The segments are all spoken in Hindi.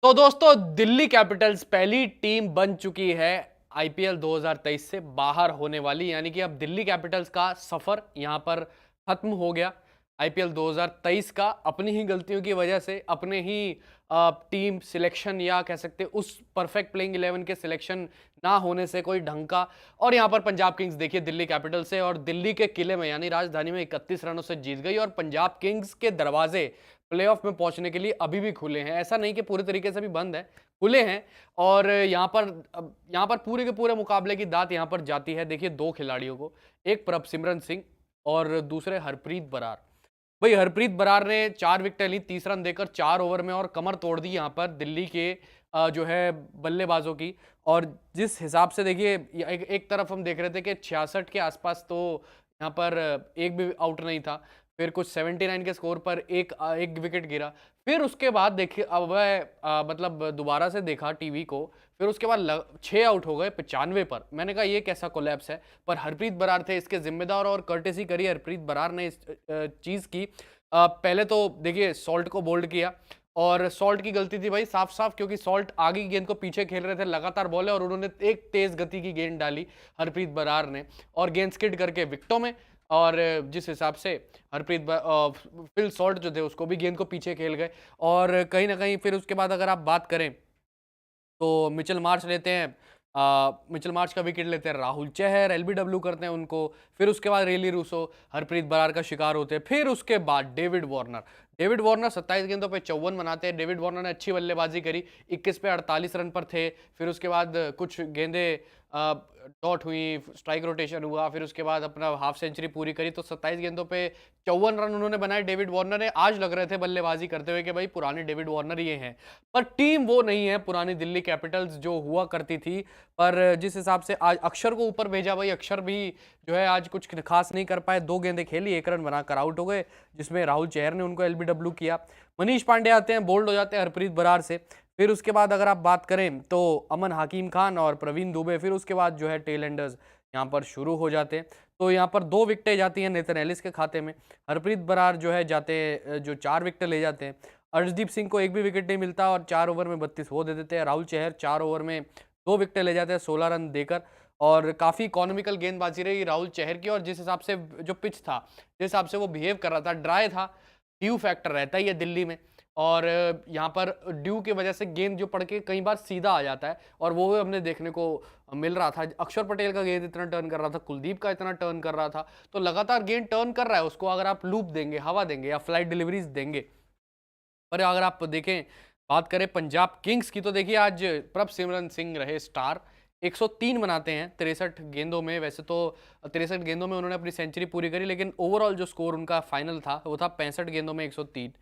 तो दोस्तों दिल्ली कैपिटल्स पहली टीम बन चुकी है आईपीएल 2023 से बाहर होने वाली, यानी कि अब दिल्ली कैपिटल्स का सफर यहां पर खत्म हो गया। आईपीएल 2023 का अपनी ही गलतियों की वजह से, अपने ही टीम सिलेक्शन या कह सकते उस परफेक्ट प्लेइंग 11 के सिलेक्शन ना होने से कोई ढंग का। और यहां पर पंजाब किंग्स देखिए दिल्ली कैपिटल से और दिल्ली के किले में यानी राजधानी में 31 रनों से जीत गई और पंजाब किंग्स के दरवाजे प्लेऑफ में पहुंचने के लिए अभी भी खुले हैं। ऐसा नहीं कि पूरे तरीके से भी बंद है, खुले हैं। और यहाँ पर पूरे के पूरे मुकाबले की दात यहाँ पर जाती है देखिए दो खिलाड़ियों को, एक प्रभसिमरन सिंह और दूसरे हरप्रीत बरार। भाई हरप्रीत बरार ने 4 विकेटें ली 30 रन देकर 4 ओवर में और कमर तोड़ दी यहाँ पर दिल्ली के जो है बल्लेबाजों की। और जिस हिसाब से देखिए एक तरफ हम देख रहे थे कि 66 के आसपास, तो यहाँ पर एक भी आउट नहीं था। फिर कुछ 79 के स्कोर पर एक विकेट गिरा। फिर उसके बाद देखिए अब मतलब दोबारा से देखा टीवी को, फिर उसके बाद 6 आउट हो गए 95 पर। मैंने कहा ये कैसा कोलैप्स है, पर हरप्रीत बरार थे इसके जिम्मेदार और कर्टेसी करी हरप्रीत बरार ने इस चीज की। पहले तो देखिए सॉल्ट को बोल्ड किया और सॉल्ट की गलती थी भाई साफ साफ, क्योंकि सॉल्ट आगे की गेंद को पीछे खेल रहे थे, लगातार बॉले और उन्होंने एक तेज गति की गेंद डाली हरप्रीत बरार ने और गेंद स्किड करके विकेटों में। और जिस हिसाब से फिल सॉल्ट जो थे उसको भी गेंद को पीछे खेल गए। और कहीं ना कहीं फिर उसके बाद अगर आप बात करें तो मिचेल मार्श लेते हैं, मिचेल मार्श का विकेट लेते हैं राहुल चहर, एलबीडब्ल्यू करते हैं उनको। फिर उसके बाद रेली रूसो हरप्रीत बरार का शिकार होते हैं। फिर उसके बाद डेविड वार्नर 27 गेंदों पे 54 बनाते हैं। डेविड वार्नर ने अच्छी बल्लेबाजी करी, 21 पे 48 रन पर थे। फिर उसके बाद कुछ गेंदें डॉट हुई, स्ट्राइक रोटेशन हुआ, फिर उसके बाद अपना हाफ सेंचुरी पूरी करी। तो 27 गेंदों पे 54 रन उन्होंने बनाए डेविड वार्नर ने। आज लग रहे थे बल्लेबाजी करते हुए कि भाई पुराने डेविड वार्नर ये हैं, पर टीम वो नहीं है पुरानी दिल्ली कैपिटल्स जो हुआ करती थी। पर जिस हिसाब से आज अक्षर को ऊपर भेजा, भाई अक्षर भी जो है आज कुछ खास नहीं कर पाए। 2 गेंदें खेली, 1 रन बनाकर आउट हो गए, जिसमें राहुल चहर ने उनको एलबीडब्ल्यू किया। मनीष पांडे आते हैं, बोल्ड हो जाते हैं हरप्रीत बरार से। फिर उसके बाद अगर आप बात करें तो अमन हकीम खान और प्रवीण दुबे। फिर उसके बाद जो है टेल एंडर्स यहाँ पर शुरू हो जाते हैं। तो यहाँ पर 2 विकेटें जाती हैं नेथन एलिस के खाते में। हरप्रीत बरार जो है जाते जो 4 विकेटें ले जाते हैं। अर्शदीप सिंह को एक भी विकेट नहीं मिलता और 4 ओवर में 32 वो दे देते हैं। राहुल चहर 4 ओवर में 2 विकेटें ले जाते हैं 16 रन देकर। और काफ़ी इकोनॉमिकल गेंदबाजी रही राहुल चहर की। और जिस हिसाब से जो पिच था, जिस हिसाब से वो बिहेव कर रहा था, ड्राई था, ड्यू फैक्टर रहता ही है दिल्ली में। और यहाँ पर ड्यू की वजह से गेंद जो पड़ के कई बार सीधा आ जाता है, और वो हमने देखने को मिल रहा था। अक्षर पटेल का गेंद इतना टर्न कर रहा था, कुलदीप का इतना टर्न कर रहा था। तो लगातार गेंद टर्न कर रहा है, उसको अगर आप लूप देंगे, हवा देंगे या फ्लाइट डिलीवरीज देंगे। पर अगर आप देखें, बात करें पंजाब किंग्स की, तो देखिए आज प्रभसिमरन सिंह रहे स्टार। 103 बनाते हैं 63 गेंदों में। वैसे तो 63 गेंदों में उन्होंने अपनी सेंचुरी पूरी करी, लेकिन ओवरऑल जो स्कोर उनका फाइनल था वो था 65 गेंदों में 103,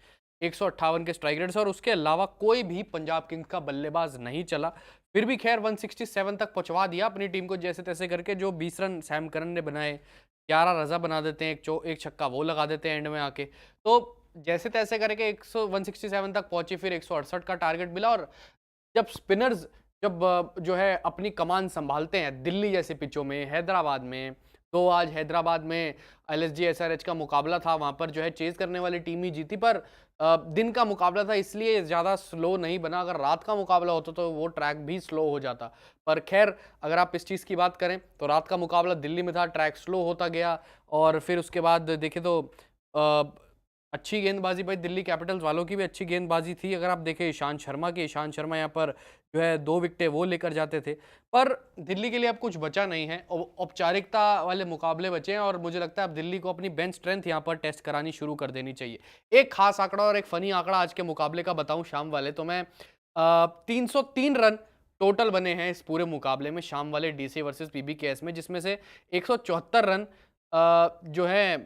158 के स्ट्राइक रेट्स। और उसके अलावा कोई भी पंजाब किंग्स का बल्लेबाज नहीं चला। फिर भी खैर 167 तक पहुंचवा दिया अपनी टीम को जैसे तैसे करके। जो 20 रन सैम करन ने बनाए, 11 रजा बना देते हैं, एक छक्का वो लगा देते हैं एंड में आके। तो जैसे तैसे करके 167 तक पहुंची, फिर 168 का टारगेट मिला। और जब स्पिनर्स जो है अपनी कमान संभालते हैं दिल्ली जैसे पिचों में, हैदराबाद में, तो आज हैदराबाद में एलएसजी एसआरएच का मुकाबला था, वहां पर जो है चेज करने वाली टीम ही जीती। पर दिन का मुकाबला था इसलिए ज्यादा स्लो नहीं बना। अगर रात का मुकाबला होता तो वो ट्रैक भी स्लो हो जाता। पर खैर अगर आप इस चीज की बात करें तो रात का मुकाबला दिल्ली में था, ट्रैक स्लो होता गया। और फिर उसके बाद देखें तो अच्छी गेंदबाजी भाई दिल्ली कैपिटल्स वालों की भी अच्छी गेंदबाजी थी। अगर आप देखें ईशांत शर्मा यहाँ पर जो है 2 विकेटें वो लेकर जाते थे। पर दिल्ली के लिए अब कुछ बचा नहीं है, औपचारिकता वाले मुकाबले बचे हैं। और मुझे लगता है अब दिल्ली को अपनी बेंच स्ट्रेंथ यहाँ पर टेस्ट करानी शुरू कर देनी चाहिए। एक खास आंकड़ा और एक फनी आंकड़ा आज के मुकाबले का बताऊं शाम वाले, तो मैं 303 रन टोटल बने हैं इस पूरे मुकाबले में शाम वाले डीसी वर्सेस पीबीकेएस में, जिसमें से 174 रन जो है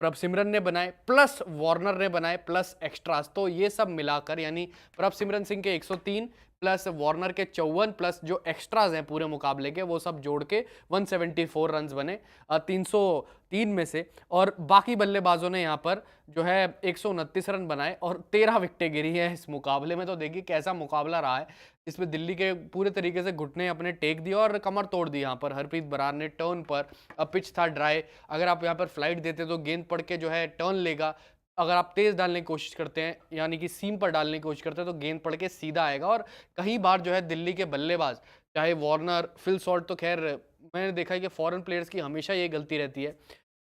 प्रभसिमरन ने बनाए, प्लस वार्नर ने बनाए, प्लस एक्स्ट्रास। तो ये सब मिलाकर यानी प्रभसिमरन सिंह के 103 प्लस वार्नर के 54 प्लस जो एक्स्ट्राज हैं पूरे मुकाबले के, वो सब जोड़ के 174 रन बने 303 में से। और बाकी बल्लेबाजों ने यहाँ पर जो है 129 रन बनाए और 13 विकेटें गिरी हैं इस मुकाबले में। तो देखिए कैसा मुकाबला रहा है, इसमें दिल्ली के पूरे तरीके से घुटने अपने टेक दिए और कमर तोड़ दी यहाँ पर हरप्रीत बरार ने टर्न पर। अब पिच था ड्राई, अगर आप यहाँ पर फ्लाइट देते तो गेंद पड़ के जो है टर्न लेगा, अगर आप तेज़ डालने की कोशिश करते हैं, यानी कि सीम पर डालने की कोशिश करते हैं, तो गेंद पड़ के सीधा आएगा। और कई बार जो है दिल्ली के बल्लेबाज, चाहे वार्नर, फिल सॉल्ट, तो ख़ैर मैंने देखा है कि फ़ॉरेन प्लेयर्स की हमेशा ये गलती रहती है।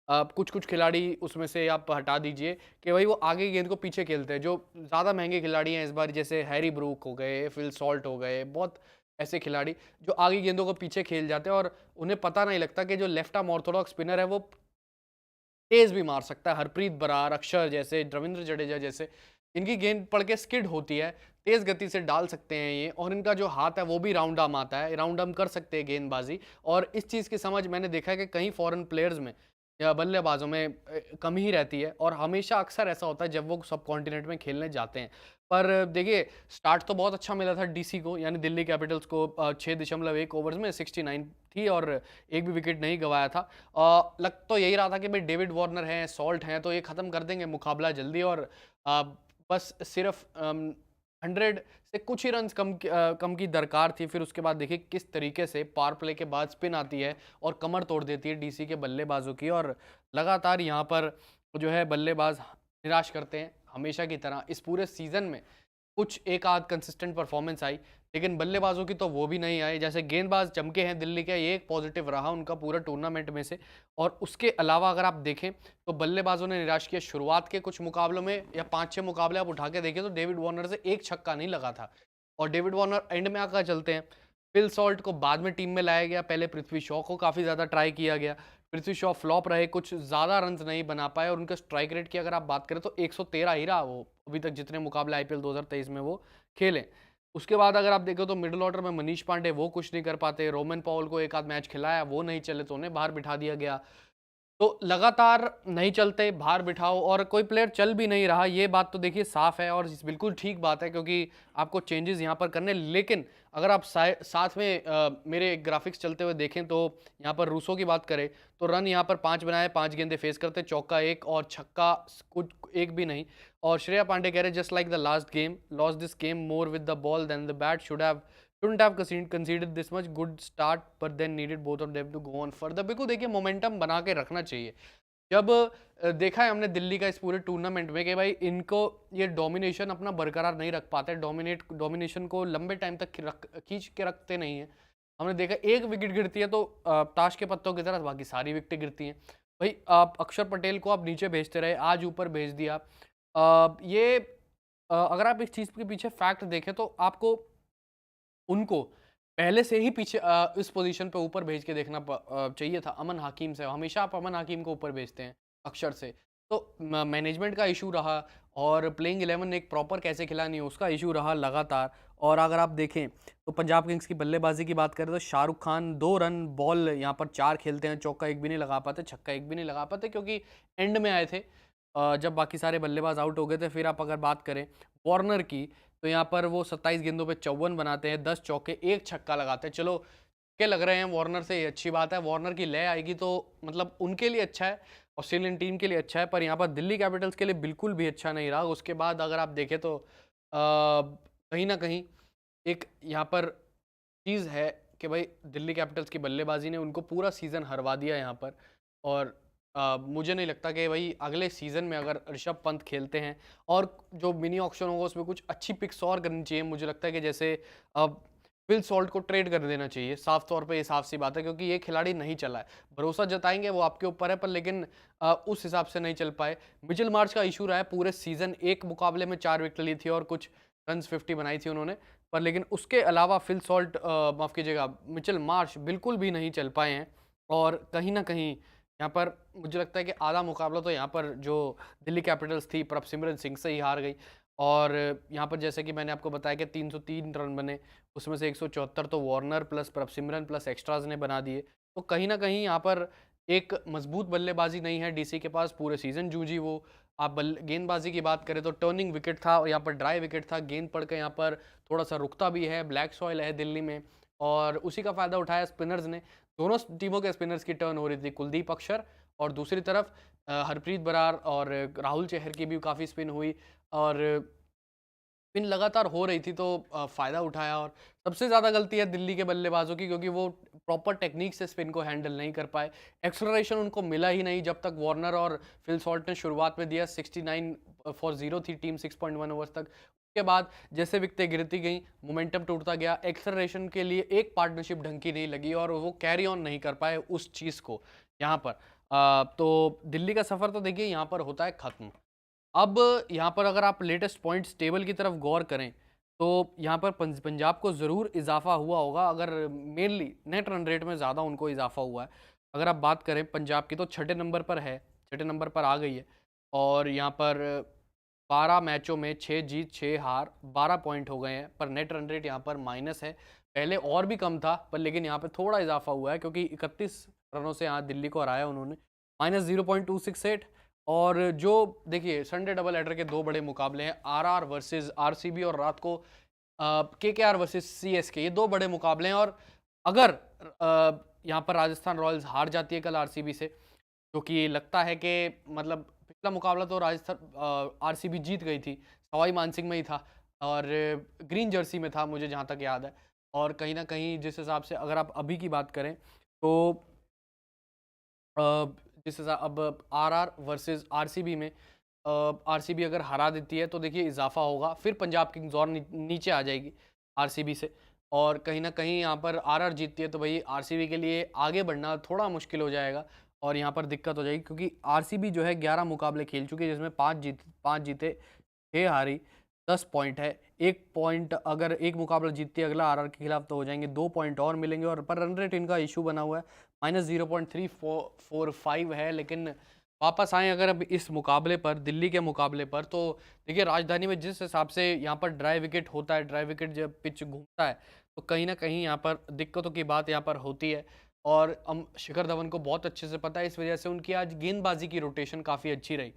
कुछ-कुछ खिलाड़ी उसमें से आप हटा दीजिए कि भई वो आगे गेंद को पीछे खेलते हैं। जो ज़्यादा महँगे खिलाड़ी हैं इस बार, जैसे हैरी ब्रूक हो गए, फिल सॉल्ट हो गए, बहुत ऐसे खिलाड़ी जो आगे गेंदों को पीछे खेल जाते हैं और उन्हें पता नहीं लगता कि जो लेफ्ट आर्म ऑर्थोडॉक्स स्पिनर है वो तेज़ भी मार सकता है। हरप्रीत बरार, अक्षर जैसे, रवींद्र जडेजा जैसे, इनकी गेंद पड़ के स्किड होती है, तेज़ गति से डाल सकते हैं ये, और इनका जो हाथ है वो भी राउंड आर्म आता है, राउंड आर्म कर सकते हैं गेंदबाज़ी। और इस चीज़ की समझ मैंने देखा है कि कई फॉरेन प्लेयर्स में या बल्लेबाज़ों में कम ही रहती है, और हमेशा अक्सर ऐसा होता है जब वो सब कॉन्टिनेंट में खेलने जाते हैं। पर देखिए, स्टार्ट तो बहुत अच्छा मिला था डीसी को, यानी दिल्ली कैपिटल्स को। 6.1 ओवर्स में 69 थी और एक भी विकेट नहीं गँवाया था। लग तो यही रहा था कि भाई डेविड वार्नर हैं, सॉल्ट हैं, तो ये ख़त्म कर देंगे मुकाबला जल्दी, और अ, बस सिर्फ़ 100 से कुछ ही रन्स कम की दरकार थी। फिर उसके बाद देखिए किस तरीके से पावर प्ले के बाद स्पिन आती है और कमर तोड़ देती है डीसी के बल्लेबाज़ों की, और लगातार यहाँ पर जो है बल्लेबाज़ निराश करते हैं, हमेशा की तरह। इस पूरे सीज़न में कुछ एक आध कंसिस्टेंट परफॉर्मेंस आई, लेकिन बल्लेबाजों की तो वो भी नहीं आई। जैसे गेंदबाज चमके हैं दिल्ली के, ये एक पॉजिटिव रहा उनका पूरा टूर्नामेंट में से। और उसके अलावा अगर आप देखें तो बल्लेबाजों ने निराश किया। शुरुआत के कुछ मुकाबलों में या 5-6 मुकाबले आप उठा के देखें तो डेविड वार्नर से एक छक्का नहीं लगा था, और डेविड वार्नर एंड में आकर चलते हैं। फिल सॉल्ट को बाद में टीम में लाया गया, पहले पृथ्वी शॉ को काफ़ी ज़्यादा ट्राई किया गया। पृथ्वी शॉ फ्लॉप रहे, कुछ ज़्यादा रन्स नहीं बना पाए, और उनका स्ट्राइक रेट की अगर आप बात करें तो 113 ही रहा वो, अभी तक जितने मुकाबले आईपीएल 2023 में वो खेले। उसके बाद अगर आप देखो तो मिडल ऑर्डर में मनीष पांडे वो कुछ नहीं कर पाते, रोमन पॉवल को एक आध मैच खिलाया, वो नहीं चले तो उन्हें बाहर बिठा दिया गया। तो लगातार नहीं चलते, बाहर बिठाओ, और कोई प्लेयर चल भी नहीं रहा, ये बात तो देखिए साफ है, और बिल्कुल ठीक बात है, क्योंकि आपको चेंजेस यहाँ पर करने। लेकिन अगर आप साथ में मेरे ग्राफिक्स चलते हुए देखें तो यहाँ पर रूसो की बात करें तो रन यहाँ पर 5 बनाए, 5 गेंदे फेस करते, चौका 1 और छक्का कुछ एक भी नहीं। और श्रेया पांडे कह रहे just like the last game, lost this game more with the ball then the bat, shouldn't have conceded this much good start but then needed both of them to go on further। बिल्कुल देखिए, मोमेंटम बना के रखना चाहिए। जब देखा है हमने दिल्ली का इस पूरे टूर्नामेंट में कि भाई इनको ये डोमिनेशन अपना बरकरार नहीं रख पाते, डोमिनेशन को लंबे टाइम तक खींच के रखते नहीं है। हमने देखा एक विकेट गिरती है तो ताश के पत्तों की तरह बाकी सारी विकेटें गिरती हैं। भाई आप अक्षर पटेल को आप नीचे भेजते रहे, आज ऊपर भेज दिया। ये अगर आप इस चीज़ के पीछे फैक्ट देखें तो आपको उनको पहले से ही पीछे इस पोजीशन पे ऊपर भेज के देखना चाहिए था अमन हकीम से। हमेशा आप अमन हकीम को ऊपर भेजते हैं अक्षर से। तो मैनेजमेंट का इशू रहा, और प्लेइंग 11 एक प्रॉपर कैसे खिलानी है उसका इशू रहा लगातार। और अगर आप देखें तो पंजाब किंग्स की बल्लेबाजी की बात करें तो शाहरुख खान 2 रन बॉल यहाँ पर 4 खेलते हैं, चौका एक भी नहीं लगा पाते, छक्का एक भी नहीं लगा पाते, क्योंकि एंड में आए थे जब बाकी सारे बल्लेबाज आउट हो गए थे। फिर आप अगर बात करें वार्नर की तो यहाँ पर वो 27 गेंदों पे 54 बनाते हैं, 10 चौके, 1 छक्का लगाते हैं। चलो के लग रहे हैं वार्नर से, ये अच्छी बात है। वार्नर की लय आएगी तो मतलब उनके लिए अच्छा है, ऑस्ट्रेलियन टीम के लिए अच्छा है, पर यहाँ पर दिल्ली कैपिटल्स के लिए बिल्कुल भी अच्छा नहीं रहा। उसके बाद अगर आप देखें तो कहीं न कहीं एक यहाँ पर चीज़ है कि भाई दिल्ली कैपिटल्स की बल्लेबाजी ने उनको पूरा सीज़न हरवा दिया यहाँ पर। और मुझे नहीं लगता कि भाई अगले सीज़न में अगर ऋषभ पंत खेलते हैं और जो मिनी ऑक्शन होगा उसमें कुछ अच्छी पिक्स और करनी चाहिए। मुझे लगता है कि जैसे फिल सॉल्ट को ट्रेड कर देना चाहिए, साफ तौर पे ये साफ सी बात है, क्योंकि ये खिलाड़ी नहीं चला है। भरोसा जताएंगे वो आपके ऊपर है, पर लेकिन उस हिसाब से नहीं चल पाए। मिचेल मार्श का इशू रहा है पूरे सीज़न, एक मुकाबले में 4 विकेट ली थी और कुछ रन्स 50 बनाई थी उन्होंने, पर लेकिन उसके अलावा फिल सॉल्ट माफ़ कीजिएगा मिचेल मार्श बिल्कुल भी नहीं चल पाए हैं। और कहीं न कहीं यहाँ पर मुझे लगता है कि आधा मुकाबला तो यहाँ पर जो दिल्ली कैपिटल्स थी प्रभसिमरन सिंह से ही हार गई। और यहाँ पर जैसे कि मैंने आपको बताया कि 303 रन बने, उसमें से 174 तो Warner plus Prabhsimran plus extras ने बना दिए। तो कहीं न कहीं यहाँ पर एक मजबूत बल्लेबाजी नहीं है डीसी के पास, पूरे सीज़न जूझी वो। आप गेंदबाजी की बात करें तो टर्निंग विकेट था और यहाँ पर ड्राई विकेट था, गेंद पड़ के यहाँ पर थोड़ा-सा रुकता भी है, ब्लैक सॉइल है दिल्ली में, और उसी का फ़ायदा उठाया स्पिनर्स ने। दोनों टीमों के स्पिनर्स की टर्न हो रही थी, कुलदीप अक्षर और दूसरी तरफ हरप्रीत बरार और राहुल चहर की भी काफ़ी स्पिन हुई। और स्पिन लगातार हो रही थी तो फ़ायदा उठाया। और सबसे ज़्यादा गलती है दिल्ली के बल्लेबाजों की, क्योंकि वो प्रॉपर टेक्नीक से स्पिन को हैंडल नहीं कर पाए। एक्सेलरेशन उनको मिला ही नहीं जब तक वार्नर और फिल सॉल्ट ने शुरुआत में दिया। 69 फॉर 0 थी टीम 6.1 ओवर्स तक। उसके बाद जैसे विकेटें गिरती गईं, मोमेंटम टूटता गया। एक्सेलरेशन के लिए एक पार्टनरशिप ढंग की नहीं लगी और वो कैरी ऑन नहीं कर पाए उस चीज़ को यहाँ पर। तो दिल्ली का सफ़र तो देखिए यहाँ पर होता है ख़त्म। अब यहाँ पर अगर आप लेटेस्ट पॉइंट्स टेबल की तरफ गौर करें, तो यहाँ पर पंजाब को ज़रूर इजाफा हुआ होगा, अगर मेनली नेट रन रेट में ज़्यादा उनको इजाफा हुआ है। अगर आप बात करें पंजाब की, तो छठे नंबर पर है, छठे नंबर पर आ गई है। और यहाँ पर 12 मैचों में 6 जीत 6 हार, 12 पॉइंट हो गए हैं, पर नेट रन रेट यहाँ पर माइनस है। पहले और भी कम था, पर लेकिन यहाँ पे थोड़ा इजाफा हुआ है, क्योंकि 31 रनों से यहाँ दिल्ली को हराया उन्होंने। माइनस 0.268। और जो देखिए संडे डबल हेडर के दो बड़े मुकाबले हैं, आरआर वर्सेस आरसीबी, और रात को केकेआर वर्सेस सीएसके, ये दो बड़े मुकाबले हैं। और अगर यहाँ पर राजस्थान रॉयल्स हार जाती है कल आरसीबी से, जो कि लगता है कि मतलब पिछला मुकाबला तो राजस्थान आरसीबी जीत गई थी, सवाई मानसिंह में ही था और ग्रीन जर्सी में था, मुझे जहाँ तक याद है। और कहीं ना कहीं जिस हिसाब से अगर आप अभी की बात करें, तो अ, जिस हिसाब अब आरआर वर्सेस आरसीबी में आरसीबी अगर हरा देती है तो देखिए इजाफा होगा, फिर पंजाब किंग्स और नीचे आ जाएगी आरसीबी से। और कहीं ना कहीं यहाँ पर आरआर जीतती है तो भाई आरसीबी के लिए आगे बढ़ना थोड़ा मुश्किल हो जाएगा और यहाँ पर दिक्कत हो जाएगी, क्योंकि आरसीबी जो है 11 मुकाबले खेल चुकी है, जिसमें 5 जीते 6 हारी, 10 पॉइंट है। 1 पॉइंट अगर एक मुकाबला जीतती है अगला आरआर के खिलाफ तो हो जाएंगे 2 पॉइंट और मिलेंगे। और पर रन रेट इनका इशू बना हुआ है, माइनस 0.345 है। लेकिन वापस आए अगर अब इस मुकाबले पर, दिल्ली के मुकाबले पर, तो देखिए राजधानी में जिस हिसाब से यहाँ पर ड्राई विकेट होता है, ड्राई विकेट जब पिच घूमता है तो कहीं ना कहीं यहाँ पर दिक्कतों की बात यहाँ पर होती है। और हम शिखर धवन को बहुत अच्छे से पता है, इस वजह से उनकी आज गेंदबाजी की रोटेशन काफ़ी अच्छी रही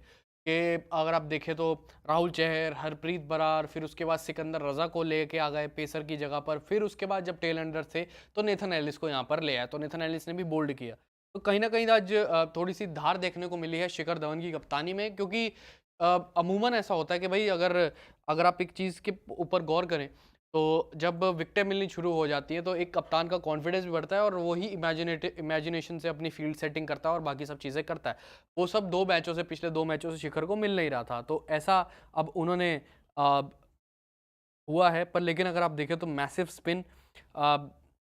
कि अगर आप देखें तो राहुल चहर, हरप्रीत बरार, फिर उसके बाद सिकंदर रजा को लेके आ गए पेसर की जगह पर। फिर उसके बाद जब टेल एंडर थे तो नेथन एलिस को यहाँ पर ले आया, तो नेथन एलिस ने भी बोल्ड किया। तो कहीं ना कहीं आज थोड़ी सी धार देखने को मिली है शिखर धवन की कप्तानी में, क्योंकि अमूमन ऐसा होता है कि भाई अगर अगर आप एक चीज़ के ऊपर गौर करें तो जब विकेटें मिलनी शुरू हो जाती हैं तो एक कप्तान का कॉन्फिडेंस भी बढ़ता है और वही इमेजिनेशन से अपनी फील्ड सेटिंग करता है और बाकी सब चीज़ें करता है। वो सब 2 मैचों से, पिछले 2 मैचों से शिखर को मिल नहीं रहा था, तो ऐसा अब उन्होंने अ, हुआ है। पर लेकिन अगर आप देखें तो मैसिव स्पिन,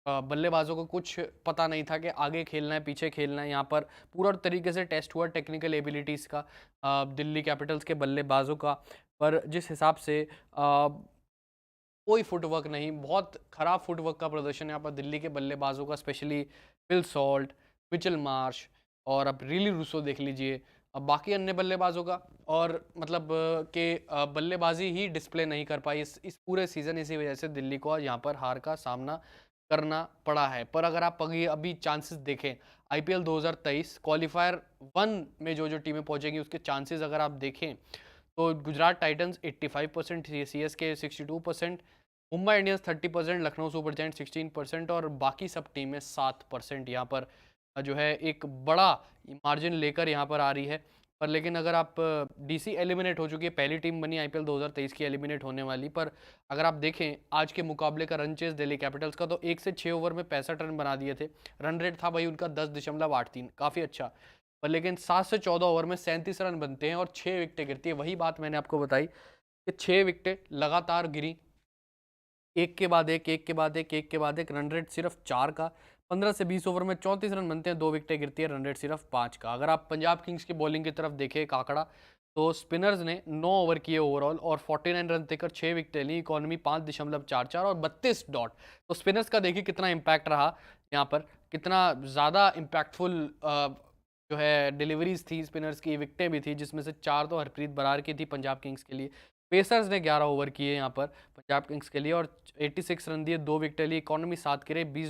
बल्लेबाजों को कुछ पता नहीं था कि आगे खेलना है पीछे खेलना है। यहाँ पर पूरा तरीके से टेस्ट हुआ टेक्निकल एबिलिटीज़ का दिल्ली कैपिटल्स के बल्लेबाजों का। पर जिस हिसाब से कोई फुटवर्क नहीं, बहुत ख़राब फुटवर्क का प्रदर्शन यहाँ पर दिल्ली के बल्लेबाजों का, specially Phil Salt, Mitchell Marsh, और अब रिली रूसो देख लीजिए, अब बाकी अन्य बल्लेबाजों का। और मतलब बल्लेबाजी ही डिस्प्ले नहीं कर पाई इस पूरे सीज़न, इसी वजह से दिल्ली को यहाँ पर हार का सामना करना पड़ा है। पर अगर आप अभी अभी चांसेस देखें, आईपीएल 2023 क्वालिफायर 1 में जो जो टीमें पहुंचेंगी उसके चांसेस अगर आप देखें तो Gujarat Titans 85%, CSK 62%, Mumbai Indians 30%, Lucknow super giants 16% और बाकी सब टीमें 7% यहाँ पर जो है एक बड़ा मार्जिन लेकर यहाँ पर आ रही है। पर लेकिन अगर आप डीसी एलिमिनेट हो चुकी है, पहली टीम बनी आईपीएल 2023 की एलिमिनेट होने वाली। पर अगर आप देखें आज के मुकाबले का रन चेस दिल्ली कैपिटल्स का, तो 1 से 6 ओवर में 65 रन बना दिए थे। रन रेट था भाई उनका 10.83, काफ़ी अच्छा। पर लेकिन 7 से 14 ओवर में 37 रन बनते हैं और 6 विकेटें गिरती है। वही बात मैंने आपको बताई कि 6 विकेटें लगातार गिरी, एक के बाद एक, एक के बाद एक, एक के बाद एक। रन रेट सिर्फ 4 का, 15 से 20 ओवर में 34 रन बनते हैं, 2 विकेटें गिरती है, रन रेट सिर्फ 5 का। अगर आप पंजाब किंग्स की बॉलिंग की तरफ देखें एक आंकड़ा, तो स्पिनर्स ने 9 ओवर किए ओवरऑल और 49 रन देकर 6 विकेटें ली, इकोनॉमी 5.44 और 32 डॉट। तो स्पिनर्स का देखिए कितना इम्पैक्ट रहा यहाँ पर, कितना ज़्यादा इम्पैक्टफुल जो है डिलीवरीज थी स्पिनर्स की, विकेटें भी थी, जिसमें से 4 तो हरप्रीत बरार की थी पंजाब किंग्स के लिए। पेसर्स ने 11 ओवर किए यहाँ पर पंजाब किंग्स के लिए और 86 रन दिए, 2 विकेटें ली, इकोनॉमी 7 के रहे, 20